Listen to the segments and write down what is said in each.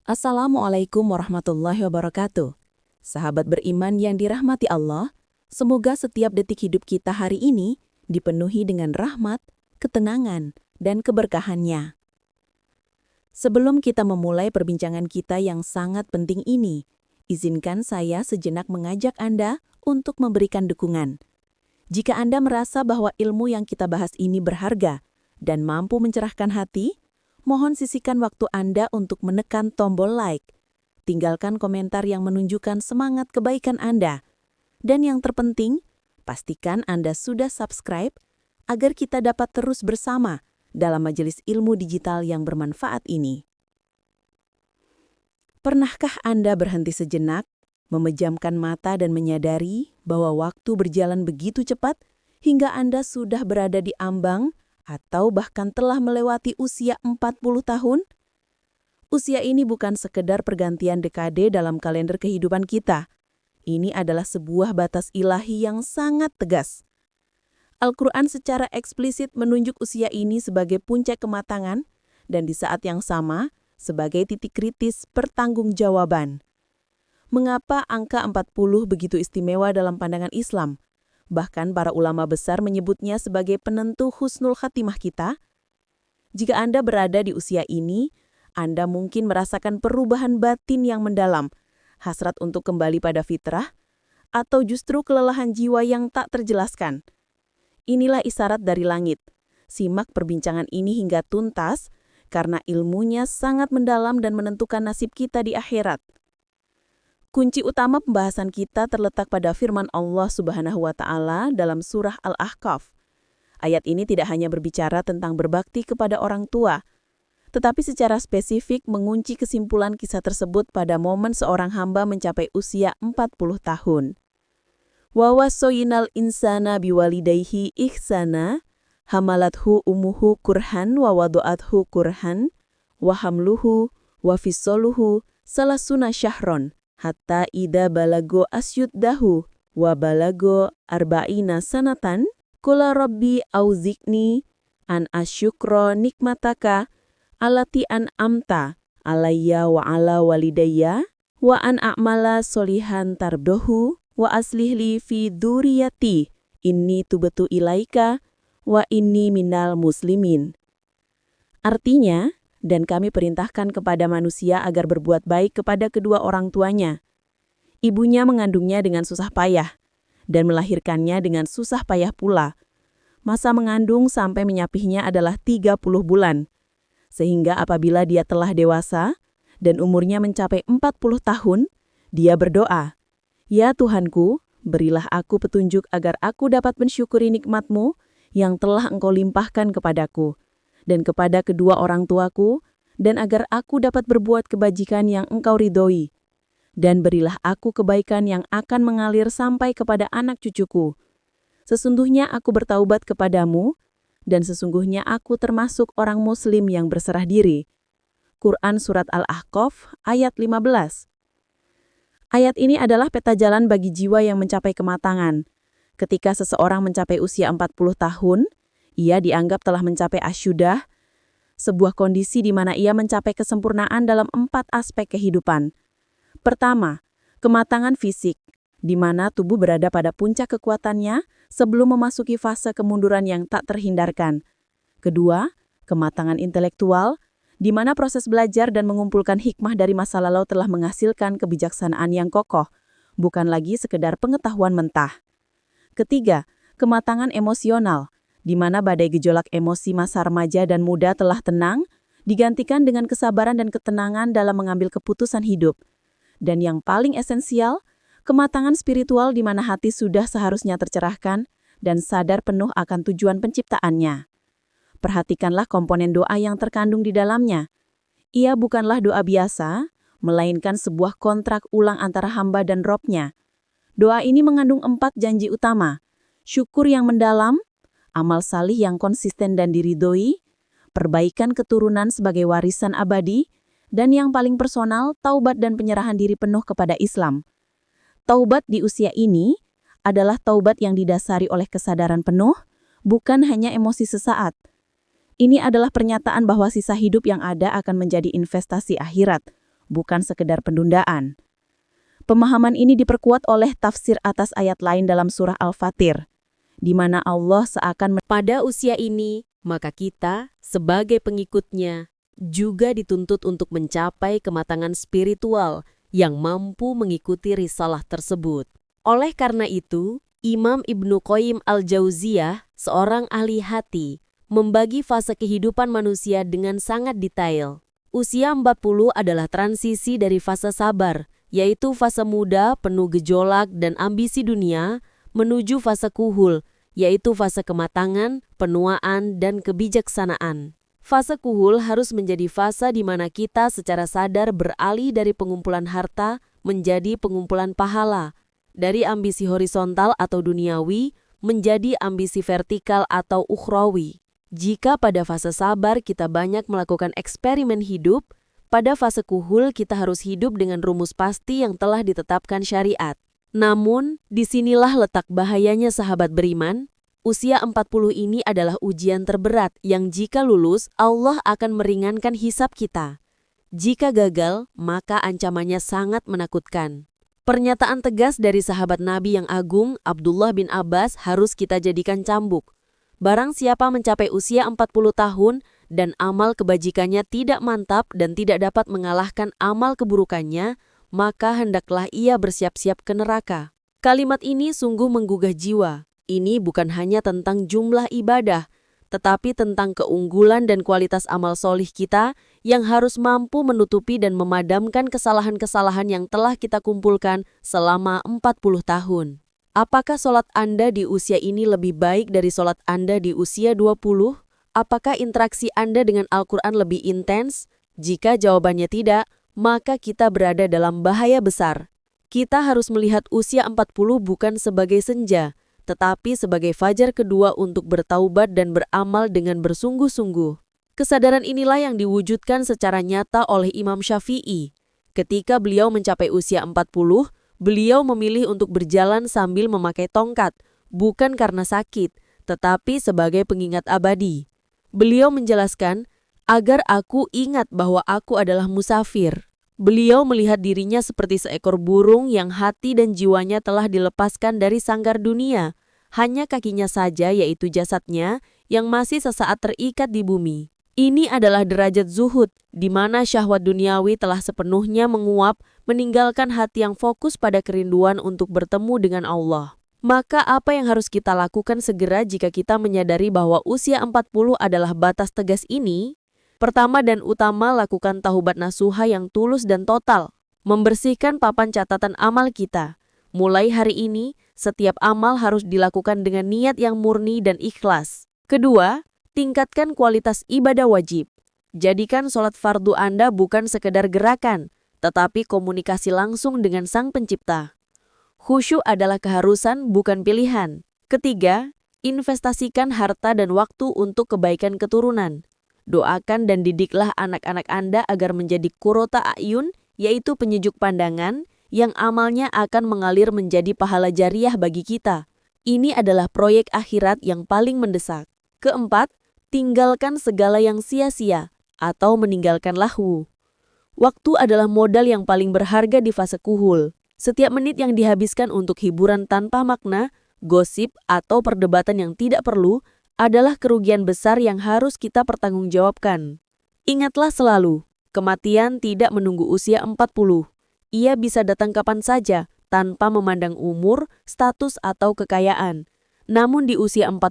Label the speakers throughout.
Speaker 1: Assalamualaikum warahmatullahi wabarakatuh. Sahabat beriman yang dirahmati Allah, semoga setiap detik hidup kita hari ini dipenuhi dengan rahmat, ketenangan, dan keberkahannya. Sebelum kita memulai perbincangan kita yang sangat penting ini, izinkan saya sejenak mengajak Anda untuk memberikan dukungan. Jika Anda merasa bahwa ilmu yang kita bahas ini berharga dan mampu mencerahkan hati, mohon sisihkan waktu Anda untuk menekan tombol like. Tinggalkan komentar yang menunjukkan semangat kebaikan Anda. Dan yang terpenting, pastikan Anda sudah subscribe agar kita dapat terus bersama dalam majelis ilmu digital yang bermanfaat ini. Pernahkah Anda berhenti sejenak, memejamkan mata dan menyadari bahwa waktu berjalan begitu cepat hingga Anda sudah berada di ambang atau bahkan telah melewati usia 40 tahun? Usia ini bukan sekedar pergantian dekade dalam kalender kehidupan kita. Ini adalah sebuah batas ilahi yang sangat tegas. Al-Quran secara eksplisit menunjuk usia ini sebagai puncak kematangan dan di saat yang sama sebagai titik kritis pertanggungjawaban. Mengapa angka 40 begitu istimewa dalam pandangan Islam? Bahkan para ulama besar menyebutnya sebagai penentu husnul khatimah kita. Jika Anda berada di usia ini, Anda mungkin merasakan perubahan batin yang mendalam, hasrat untuk kembali pada fitrah, atau justru kelelahan jiwa yang tak terjelaskan. Inilah isyarat dari langit. Simak perbincangan ini hingga tuntas, karena ilmunya sangat mendalam dan menentukan nasib kita di akhirat. Kunci utama pembahasan kita terletak pada firman Allah Subhanahu wa Ta'ala dalam surah Al-Ahqaf. Ayat ini tidak hanya berbicara tentang berbakti kepada orang tua, tetapi secara spesifik mengunci kesimpulan kisah tersebut pada momen seorang hamba mencapai usia 40 tahun. Wa wasoyinal insana biwalidayhi ihsana, hamalathu umuhu kurhan wa wadu'athu kurhan, wa hamluhu wa fisoluhu salasuna syahron. Hatta ida balago asyuddahu wa balago arba'ina sanatan kula rabbi auzikni an asyukro nikmataka alati an amta alayya wa ala walidayya wa an a'mala solihan tardohu wa aslihli fi dzurriyyati inni tubtu ilaika wa inni minal muslimin. Artinya, dan kami perintahkan kepada manusia agar berbuat baik kepada kedua orang tuanya. Ibunya mengandungnya dengan susah payah, dan melahirkannya dengan susah payah pula. Masa mengandung sampai menyapihnya adalah 30 bulan. Sehingga apabila dia telah dewasa, dan umurnya mencapai 40 tahun, dia berdoa, "Ya Tuhanku, berilah aku petunjuk agar aku dapat mensyukuri nikmat-Mu yang telah Engkau limpahkan kepadaku, dan kepada kedua orang tuaku, dan agar aku dapat berbuat kebajikan yang Engkau ridhoi. Dan berilah aku kebaikan yang akan mengalir sampai kepada anak cucuku. Sesungguhnya aku bertaubat kepadamu, dan sesungguhnya aku termasuk orang muslim yang berserah diri." Quran Surat Al-Ahqaf ayat 15. Ayat ini adalah peta jalan bagi jiwa yang mencapai kematangan. Ketika seseorang mencapai usia 40 tahun, ia dianggap telah mencapai asyudah, sebuah kondisi di mana ia mencapai kesempurnaan dalam 4 aspek kehidupan. Pertama, kematangan fisik, di mana tubuh berada pada puncak kekuatannya sebelum memasuki fase kemunduran yang tak terhindarkan. Kedua, kematangan intelektual, di mana proses belajar dan mengumpulkan hikmah dari masa lalu telah menghasilkan kebijaksanaan yang kokoh, bukan lagi sekedar pengetahuan mentah. Ketiga, kematangan emosional, di mana badai gejolak emosi masa remaja dan muda telah tenang, digantikan dengan kesabaran dan ketenangan dalam mengambil keputusan hidup. Dan yang paling esensial, kematangan spiritual di mana hati sudah seharusnya tercerahkan dan sadar penuh akan tujuan penciptaannya. Perhatikanlah komponen doa yang terkandung di dalamnya. Ia bukanlah doa biasa, melainkan sebuah kontrak ulang antara hamba dan Robnya. Doa ini mengandung 4 janji utama: syukur yang mendalam, amal salih yang konsisten dan diridhoi, perbaikan keturunan sebagai warisan abadi, dan yang paling personal, taubat dan penyerahan diri penuh kepada Islam. Taubat di usia ini adalah taubat yang didasari oleh kesadaran penuh, bukan hanya emosi sesaat. Ini adalah pernyataan bahwa sisa hidup yang ada akan menjadi investasi akhirat, bukan sekedar penundaan. Pemahaman ini diperkuat oleh tafsir atas ayat lain dalam surah Al-Fatir, di mana Allah seakan pada usia ini, maka kita sebagai pengikutnya juga dituntut untuk mencapai kematangan spiritual yang mampu mengikuti risalah tersebut. Oleh karena itu, Imam Ibnu Qayyim Al-Jauziyah, seorang ahli hati, membagi fase kehidupan manusia dengan sangat detail. Usia 40 adalah transisi dari fase sabar, yaitu fase muda penuh gejolak dan ambisi dunia, menuju fase kuhul, yaitu fase kematangan, penuaan, dan kebijaksanaan. Fase kuhul harus menjadi fase di mana kita secara sadar beralih dari pengumpulan harta menjadi pengumpulan pahala, dari ambisi horizontal atau duniawi menjadi ambisi vertikal atau ukhrawi. Jika pada fase sabar kita banyak melakukan eksperimen hidup, pada fase kuhul kita harus hidup dengan rumus pasti yang telah ditetapkan syariat. Namun, disinilah letak bahayanya sahabat beriman. Usia 40 ini adalah ujian terberat yang jika lulus, Allah akan meringankan hisab kita. Jika gagal, maka ancamannya sangat menakutkan. Pernyataan tegas dari sahabat Nabi yang agung, Abdullah bin Abbas, harus kita jadikan cambuk. Barang siapa mencapai usia 40 tahun dan amal kebajikannya tidak mantap dan tidak dapat mengalahkan amal keburukannya, maka hendaklah ia bersiap-siap ke neraka. Kalimat ini sungguh menggugah jiwa. Ini bukan hanya tentang jumlah ibadah, tetapi tentang keunggulan dan kualitas amal solih kita yang harus mampu menutupi dan memadamkan kesalahan-kesalahan yang telah kita kumpulkan selama 40 tahun. Apakah sholat Anda di usia ini lebih baik dari sholat Anda di usia 20? Apakah interaksi Anda dengan Al-Quran lebih intens? Jika jawabannya tidak, maka kita berada dalam bahaya besar. Kita harus melihat usia 40 bukan sebagai senja, tetapi sebagai fajar kedua untuk bertaubat dan beramal dengan bersungguh-sungguh. Kesadaran inilah yang diwujudkan secara nyata oleh Imam Syafi'i. Ketika beliau mencapai usia 40, beliau memilih untuk berjalan sambil memakai tongkat, bukan karena sakit, tetapi sebagai pengingat abadi. Beliau menjelaskan, agar aku ingat bahwa aku adalah musafir. Beliau melihat dirinya seperti seekor burung yang hati dan jiwanya telah dilepaskan dari sangkar dunia. Hanya kakinya saja, yaitu jasadnya, yang masih sesaat terikat di bumi. Ini adalah derajat zuhud, di mana syahwat duniawi telah sepenuhnya menguap, meninggalkan hati yang fokus pada kerinduan untuk bertemu dengan Allah. Maka apa yang harus kita lakukan segera jika kita menyadari bahwa usia 40 adalah batas tegas ini? Pertama dan utama, lakukan taubat nasuha yang tulus dan total. Membersihkan papan catatan amal kita. Mulai hari ini, setiap amal harus dilakukan dengan niat yang murni dan ikhlas. Kedua, tingkatkan kualitas ibadah wajib. Jadikan sholat fardu Anda bukan sekedar gerakan, tetapi komunikasi langsung dengan Sang Pencipta. Khusyuk adalah keharusan, bukan pilihan. Ketiga, investasikan harta dan waktu untuk kebaikan keturunan. Doakan dan didiklah anak-anak Anda agar menjadi qurrata a'yun, yaitu penyejuk pandangan, yang amalnya akan mengalir menjadi pahala jariah bagi kita. Ini adalah proyek akhirat yang paling mendesak. Keempat, tinggalkan segala yang sia-sia atau meninggalkan lahwu. Waktu adalah modal yang paling berharga di fase kuhul. Setiap menit yang dihabiskan untuk hiburan tanpa makna, gosip, atau perdebatan yang tidak perlu adalah kerugian besar yang harus kita pertanggungjawabkan. Ingatlah selalu, kematian tidak menunggu usia 40. Ia bisa datang kapan saja, tanpa memandang umur, status, atau kekayaan. Namun di usia 40,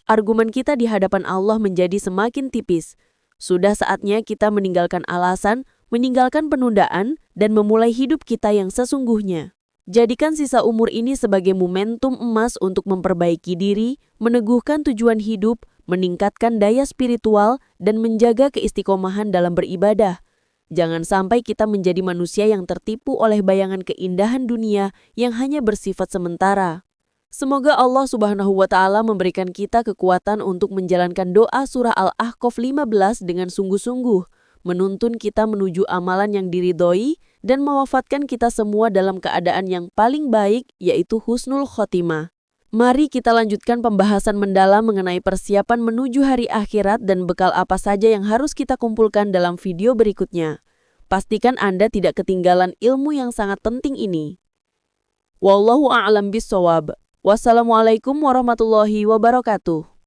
Speaker 1: argumen kita di hadapan Allah menjadi semakin tipis. Sudah saatnya kita meninggalkan alasan, meninggalkan penundaan, dan memulai hidup kita yang sesungguhnya. Jadikan sisa umur ini sebagai momentum emas untuk memperbaiki diri, meneguhkan tujuan hidup, meningkatkan daya spiritual, dan menjaga keistiqomahan dalam beribadah. Jangan sampai kita menjadi manusia yang tertipu oleh bayangan keindahan dunia yang hanya bersifat sementara. Semoga Allah Subhanahu wa Ta'ala memberikan kita kekuatan untuk menjalankan doa surah Al-Ahqaf 15 dengan sungguh-sungguh, menuntun kita menuju amalan yang diridhoi, dan mewafatkan kita semua dalam keadaan yang paling baik, yaitu husnul khotimah. Mari kita lanjutkan pembahasan mendalam mengenai persiapan menuju hari akhirat dan bekal apa saja yang harus kita kumpulkan dalam video berikutnya.
Speaker 2: Pastikan Anda tidak ketinggalan ilmu yang sangat penting ini. Wallahu a'lam bishawab. Wassalamualaikum warahmatullahi wabarakatuh.